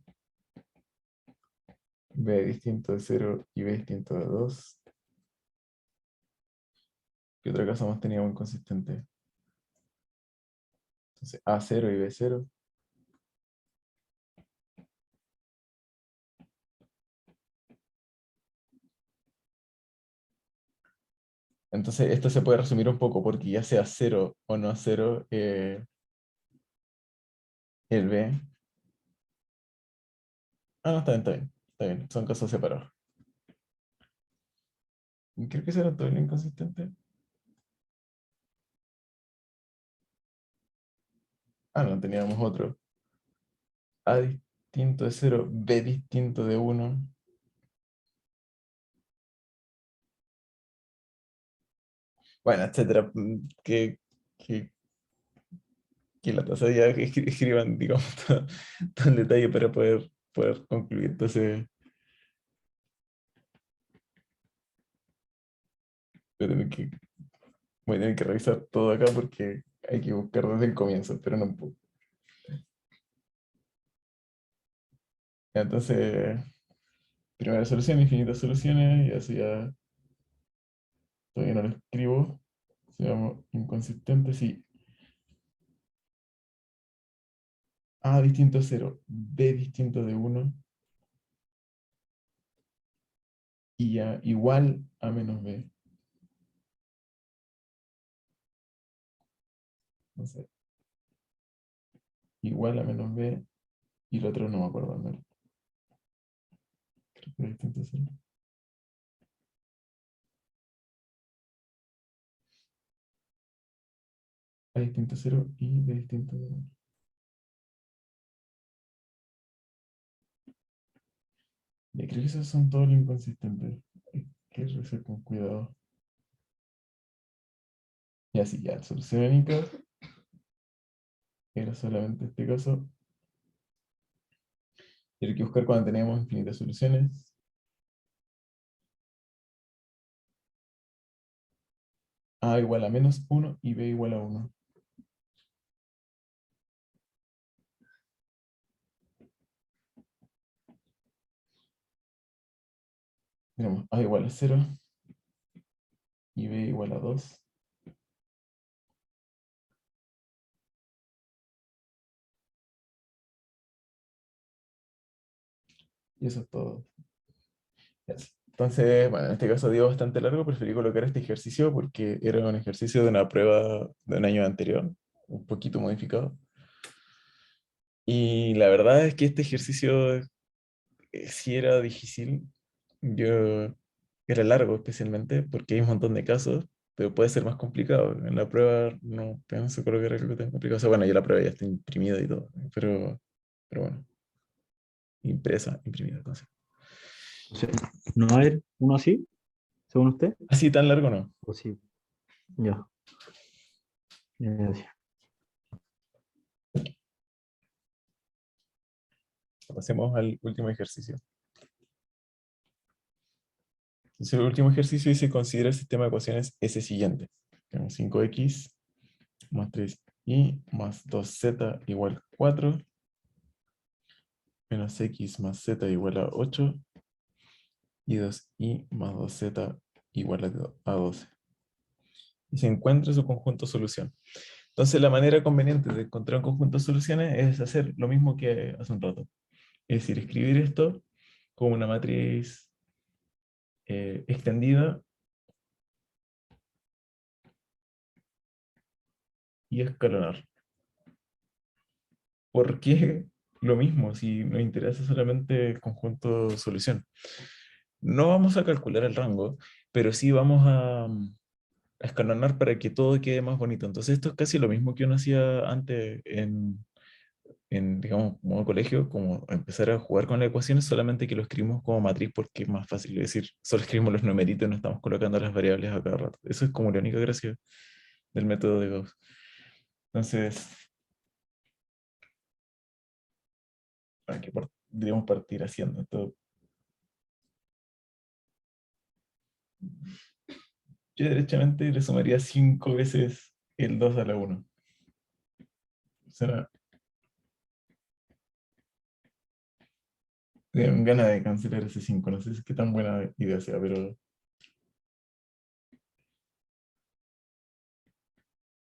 S1: B distinto de 0 y B distinto de 2. ¿Qué otra cosa más teníamos inconsistente? Entonces A 0 y B 0. Entonces esto se puede resumir un poco, porque ya sea 0 o no 0, el B... Ah, no, está bien, está bien. Está bien, son casos separados. Y creo que ese era todo el inconsistente. Ah, no, teníamos otro. A distinto de 0, B distinto de 1. Bueno, etcétera. Que, que la tasa ya escriban, digamos, todo el detalle para poder concluir. Entonces, voy a tener que, voy a tener que revisar todo acá porque hay que buscar desde el comienzo, pero no puedo. Entonces, primera solución, infinitas soluciones, y así ya todavía no lo escribo. Seamos inconsistentes, sí. A distinto de 0, B distinto de 1, y ya igual a menos B. No sé, igual a menos B, y el otro no me acuerdo, ¿no? Creo que es distinto de 0. A distinto de 0 y B distinto de 1. Ya creo que esos son todos los inconsistentes. Hay que revisar con cuidado. Y así, ya, solución única. Era solamente este caso. Y hay que buscar cuando tenemos infinitas soluciones. A igual a menos 1 y B igual a 1. Tenemos A igual a 0 y B igual a 2. Y eso es todo. Yes. Entonces, bueno, en este caso dio bastante largo, preferí colocar este ejercicio porque era un ejercicio de una prueba de un año anterior, un poquito modificado. Y la verdad es que este ejercicio sí era difícil. Yo era largo especialmente porque hay un montón de casos, pero puede ser más complicado. En la prueba no pienso colocar algo tan complicado. O sea, bueno, ya la prueba ya está imprimida y todo, pero bueno, impresa, imprimida, entonces.
S2: Sí. ¿No va a haber uno así, según usted?
S1: Así tan largo no.
S2: ¿O sí? Ya. Sí.
S1: Pasemos al último ejercicio. Entonces, el último ejercicio dice: considera el sistema de ecuaciones S siguiente. Tenemos 5x más 3y más 2z igual 4, menos x más z igual a 8, y 2y más 2z igual a 12. Y se encuentra su conjunto solución. Entonces, la manera conveniente de encontrar un conjunto de soluciones es hacer lo mismo que hace un rato. Es decir, escribir esto como una matriz extendida y escalonar. ¿Por qué lo mismo si nos interesa solamente el conjunto solución? No vamos a calcular el rango, pero sí vamos a escalonar para que todo quede más bonito. Entonces esto es casi lo mismo que uno hacía antes en digamos, modo colegio, como empezar a jugar con las ecuaciones, solamente que lo escribimos como matriz porque es más fácil. Es decir, solo escribimos los numeritos y no estamos colocando las variables a cada rato. Eso es como la única gracia del método de Gauss. Entonces, aquí podríamos partir haciendo esto. Yo derechamente le sumaría 5 veces el 2 a la 1. Será ganas de cancelar ese 5. No sé si qué tan buena idea sea, pero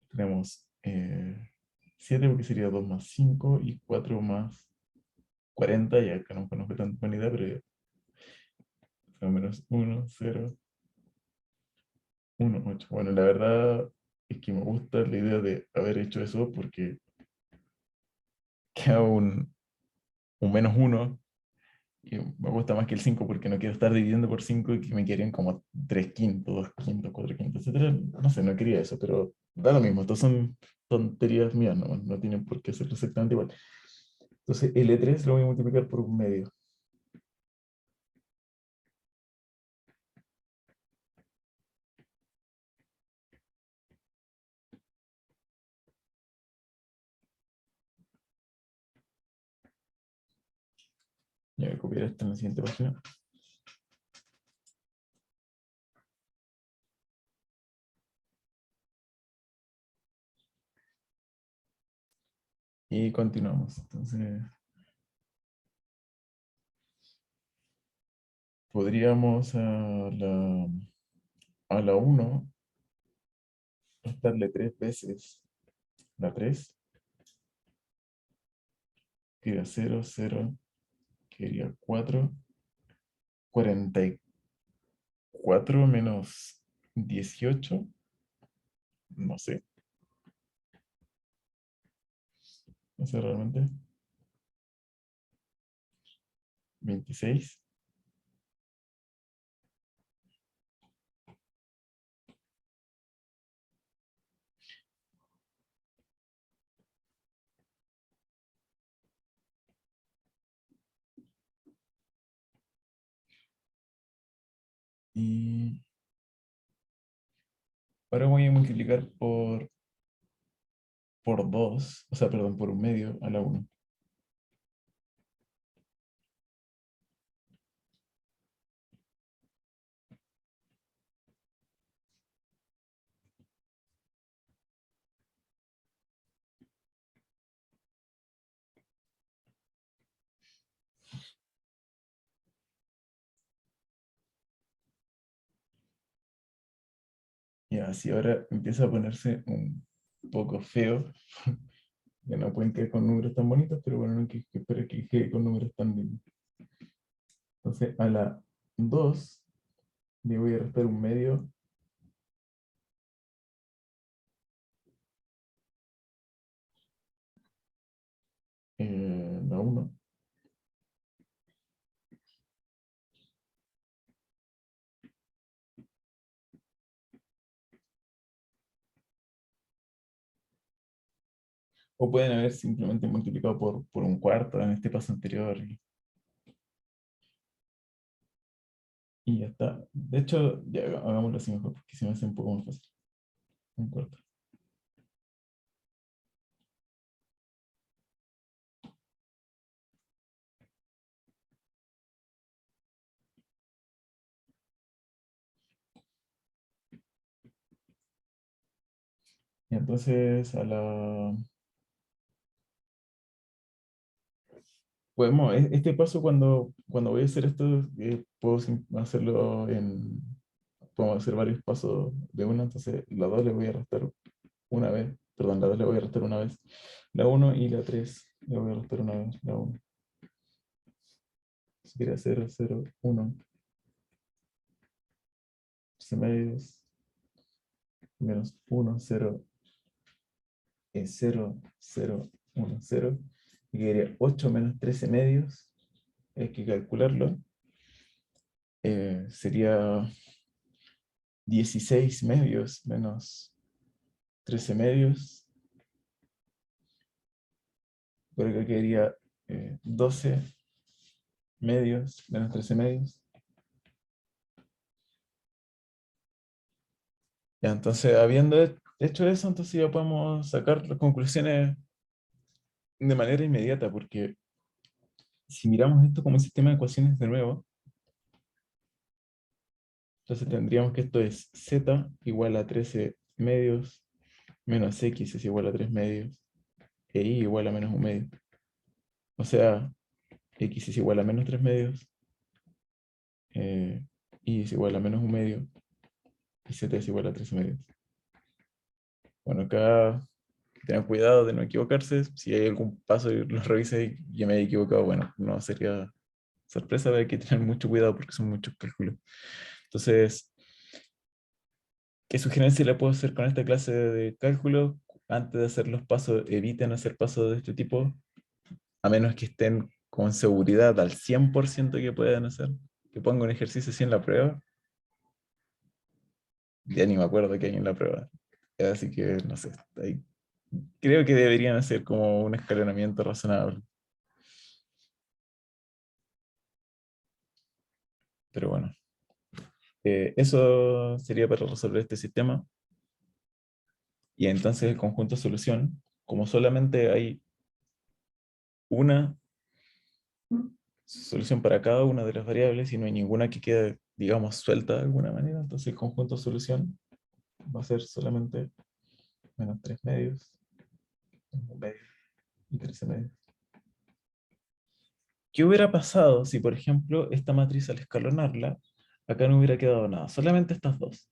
S1: tenemos 7 porque sería 2 más 5 y 4 más 40. Y acá no fue tan buena idea, pero ya. Fue menos 1, 0, 1, 8. Bueno, la verdad es que me gusta la idea de haber hecho eso porque queda un menos 1. Y me gusta más que el 5 porque no quiero estar dividiendo por 5 y que me queden como 3 quintos, 2 quintos, 4 quintos, etcétera. No sé, no quería eso, pero da lo mismo. Estos son tonterías mías, no tienen por qué ser exactamente igual. Entonces, L3 lo voy a multiplicar por un medio. Ya voy a copiar esto en la siguiente página. Y continuamos. Entonces, podríamos a la 1 restarle 3 veces la 3, queda 0, 0, quedaría 4, 44 menos 18, no sé, no sé realmente, 26. Y ahora voy a multiplicar por 2, o sea, perdón, por un medio a la 1. Y así ahora empieza a ponerse un poco feo. Ya no pueden quedar con números tan bonitos, pero bueno, no hay que esperar que quede con números tan lindos. Entonces, a la 2 le voy a restar un medio. La 1. O pueden haber simplemente multiplicado por un cuarto en este paso anterior. Y ya está. De hecho, ya hagámoslo así mejor, porque se me hace un poco más fácil. Un cuarto. Y entonces a la... Podemos, este paso cuando voy a hacer esto, puedo hacerlo en... Podemos hacer varios pasos de una, entonces la 2 le voy a restar una vez, perdón, la 2 le voy a restar una vez, la uno y la 3 le voy a restar una vez, la 1. Sería 0, 0, 1, 13 medios, menos 1, 0, 0, 0, 1, 0. Y quedaría 8 menos 13 medios, hay que calcularlo. Sería 16 medios menos 13 medios. Por acá quedaría 12 medios menos 13 medios. Ya, entonces, habiendo hecho eso, entonces ya podemos sacar las conclusiones de manera inmediata, porque si miramos esto como un sistema de ecuaciones de nuevo, entonces tendríamos que esto es z igual a 13 medios menos x es igual a 3 medios e y igual a menos un medio. O sea, x es igual a menos 3 medios, eh, y es igual a menos un medio y z es igual a 13 medios. Bueno, acá tengan cuidado de no equivocarse. Si hay algún paso y lo revisa y ya me he equivocado, bueno, no sería sorpresa, hay que tener mucho cuidado porque son muchos cálculos. Entonces, ¿qué sugerencia le puedo hacer con esta clase de cálculo? Antes de hacer los pasos, eviten hacer pasos de este tipo, a menos que estén con seguridad al 100% que puedan hacer. Que ponga un ejercicio así en la prueba, ya ni me acuerdo qué hay en la prueba. Así que, no sé, ahí creo que deberían hacer como un escalonamiento razonable. Pero bueno, eso sería para resolver este sistema. Y entonces el conjunto solución, como solamente hay una solución para cada una de las variables y no hay ninguna que quede, digamos, suelta de alguna manera, entonces el conjunto solución va a ser solamente menos 3 medios, un medio y 13 medios. ¿Qué hubiera pasado si, por ejemplo, esta matriz al escalonarla, acá no hubiera quedado nada, solamente estas dos?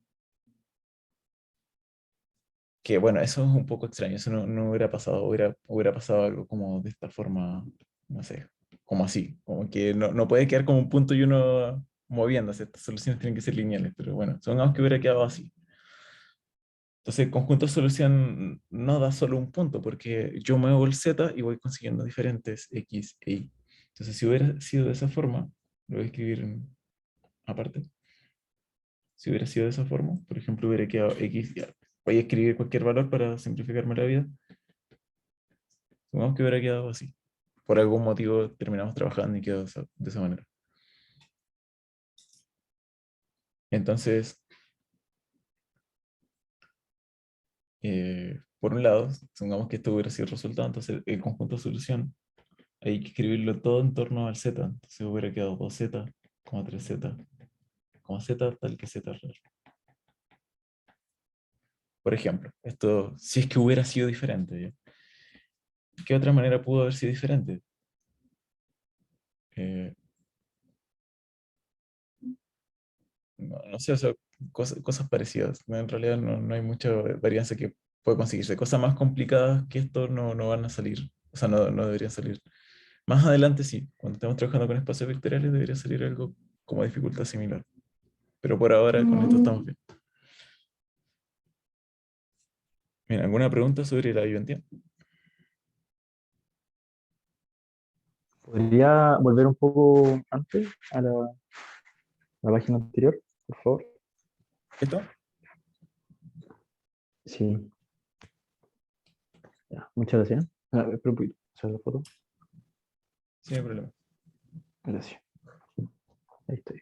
S1: Que bueno, eso es un poco extraño, eso no hubiera pasado, hubiera pasado algo como de esta forma, no sé, como así, como que no puede quedar como un punto y uno moviéndose, estas soluciones tienen que ser lineales, pero bueno, supongamos que hubiera quedado así. Entonces, el conjunto de solución no da solo un punto, porque yo muevo el z y voy consiguiendo diferentes x e y. Entonces, si hubiera sido de esa forma, lo voy a escribir aparte. Si hubiera sido de esa forma, por ejemplo, hubiera quedado x, ya. Voy a escribir cualquier valor para simplificarme la vida. Supongamos que hubiera quedado así. Por algún motivo terminamos trabajando y quedó de esa manera. Entonces, por un lado, supongamos que esto hubiera sido el resultado, entonces el conjunto de solución hay que escribirlo todo en torno al z. Entonces hubiera quedado 2z, 3z, z tal que z real. Por ejemplo, esto, si es que hubiera sido diferente, ¿ya? ¿Qué otra manera pudo haber sido diferente? Eh, no sé, o sea, cosas parecidas. En realidad no hay mucha varianza que puede conseguirse. Cosas más complicadas que esto no van a salir. O sea, no deberían salir. Más adelante sí, cuando estemos trabajando con espacios vectoriales debería salir algo como dificultad similar. Pero por ahora con esto estamos bien. Bien, ¿alguna pregunta sobre la viventina?
S2: ¿Podría volver un poco antes a la página anterior, por favor?
S1: ¿Esto?
S2: Sí, ya, muchas gracias. Espera un poquito, hacer la foto.
S1: Sí, no hay problema.
S2: Gracias. Ahí estoy.